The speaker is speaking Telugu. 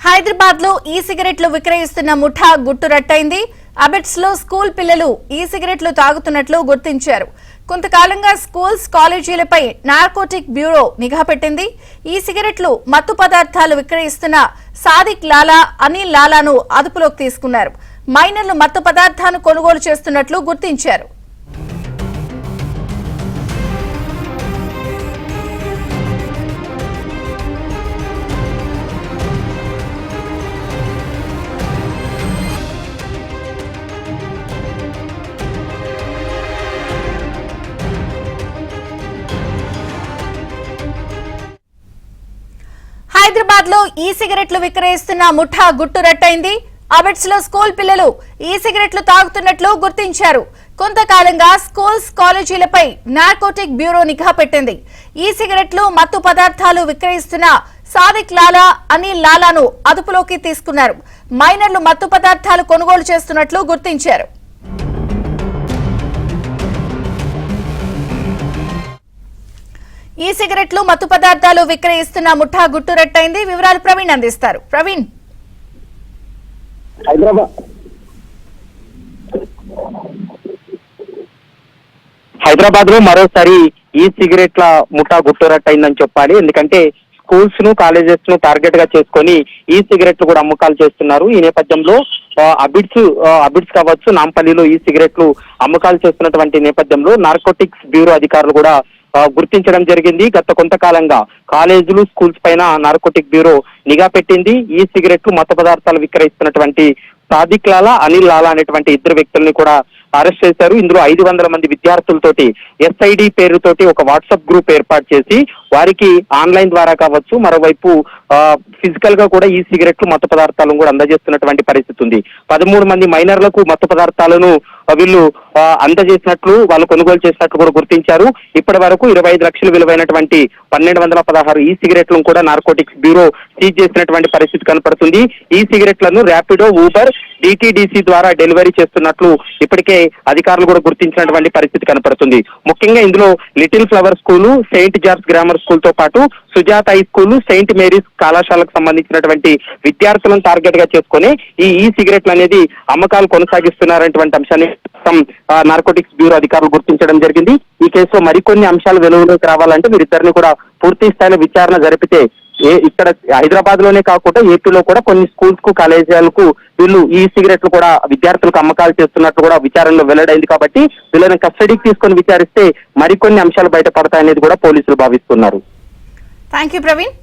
హైదరాబాద్ లో ఈ సిగరెట్లు విక్రయిస్తున్న ముఠా గుట్టురట్టయింది. అబిట్స్ లో స్కూల్ పిల్లలు ఈ సిగరెట్లు తాగుతున్నట్లు గుర్తించారు. కొంతకాలంగా స్కూల్స్ కాలేజీలపై నార్కోటిక్ బ్యూరో నిఘా పెట్టింది. ఈ సిగరెట్లు మత్తు పదార్థాలు విక్రయిస్తున్న సాదిక్ లాలా, అనిల్ లాలాను అదుపులోకి తీసుకున్నారు. మైనర్లు మత్తు పదార్థాలను కొనుగోలు చేస్తున్నట్లు గుర్తించారు. హైదరాబాద్ లో ఈ సిగరెట్లు విక్రయిస్తున్న ముఠా గుట్టురట్టయింది. అబిట్స్ లో స్కూల్ పిల్లలు ఈ సిగరెట్లు తాగుతున్నట్లు గుర్తించారు. కొంతకాలంగా స్కూల్స్ కాలేజీలపై నార్కోటిక్ బ్యూరో నిఘా పెట్టింది. ఈ సిగరెట్లు మత్తు పదార్థాలు విక్రయిస్తున్న సాదిక్ లాలా, అనిల్ లాలాను అదుపులోకి తీసుకున్నారు. మైనర్లు మత్తు పదార్థాలు కొనుగోలు చేస్తున్నట్లు గుర్తించారు. ఈ సిగరెట్లు మత్తు పదార్థాలు విక్రయిస్తున్న ముఠా గుట్టురట్టయింది. వివరాలు ప్రవీణ్ అందిస్తారు. ప్రవీణ్, హైదరాబాద్ లో మరోసారి ఈ సిగరెట్ల ముఠా గుట్టురట్టయిందని చెప్పాలి. ఎందుకంటే స్కూల్స్ ను, కాలేజెస్ ను టార్గెట్ గా చేసుకొని ఈ సిగరెట్లు కూడా అమ్మకాలు చేస్తున్నారు. ఈ నేపథ్యంలో అబిడ్స్ కావచ్చు, నాంపల్లిలో ఈ సిగరెట్లు అమ్మకాలు చేస్తున్నటువంటి నేపథ్యంలో నార్కోటిక్స్ బ్యూరో అధికారులు కూడా గుర్తించడం జరిగింది. గత కొంతకాలంగా కాలేజీలు, స్కూల్స్ పైన నార్కోటిక్ బ్యూరో నిఘా పెట్టింది. ఈ సిగరెట్లు మత్తు పదార్థాలు విక్రయిస్తున్నటువంటి సాదిక్ లాలా, అనిల్ లాలా అనేటువంటి ఇద్దరు వ్యక్తుల్ని కూడా అరెస్ట్ చేశారు. ఇందులో 500 మంది విద్యార్థులతోటి ఎస్ఐడి పేరుతోటి ఒక వాట్సాప్ గ్రూప్ ఏర్పాటు చేసి వారికి ఆన్లైన్ ద్వారా కావచ్చు, మరోవైపు ఫిజికల్ గా కూడా ఈ సిగరెట్లు మత్తు పదార్థాలను కూడా అందజేస్తున్నటువంటి పరిస్థితి ఉంది. 13 మంది మైనర్లకు మత్తు పదార్థాలను వీళ్ళు అందజేసినట్లు, వాళ్ళు కొనుగోలు చేసినట్లు కూడా గుర్తించారు. ఇప్పటి వరకు 25 లక్షలు విలువైనటువంటి 1216 ఈ సిగరెట్లను కూడా నార్కోటిక్స్ బ్యూరో సీజ్ చేసినటువంటి పరిస్థితి కనపడుతుంది. ఈ సిగరెట్లను ర్యాపిడో, ఊబర్, డిటిడిసి ద్వారా డెలివరీ చేస్తున్నట్లు ఇప్పటికే అధికారులు కూడా గుర్తించినటువంటి పరిస్థితి కనపడుతుంది. ముఖ్యంగా ఇందులో little flower school, Saint George grammar school తో పాటు Sujatha high school, Saint Mary's కళాశాలకు సంబంధించినటువంటి విద్యార్థులను టార్గెట్ గా చేసుకుని ఈ సిగరెట్లు అనేది అమ్మకాలు కొనసాగిస్తున్నారనేటువంటి అంశాన్ని నార్కోటిక్స్ బ్యూరో అధికారులు గుర్తించడం జరిగింది. ఈ కేసులో మరికొన్ని అంశాలు వెలుగులోకి రావాలంటే వీరిద్దరిని కూడా పూర్తి స్థాయిలో విచారణ జరిపితే ఇక్కడ హైదరాబాద్ లోనే కాకుండా ఏపీలో కూడా కొన్ని స్కూల్స్ కు, కాలేజీలకు వీళ్ళు ఈ సిగరెట్లు కూడా విద్యార్థులకు అమ్మకాలు చేస్తున్నట్లు కూడా విచారణలో వెల్లడైంది. కాబట్టి వీళ్ళని కస్టడీకి తీసుకొని విచారిస్తే మరికొన్ని అంశాలు బయటపడతాయనేది కూడా పోలీసులు భావిస్తున్నారు. థాంక్యూ ప్రవీణ్.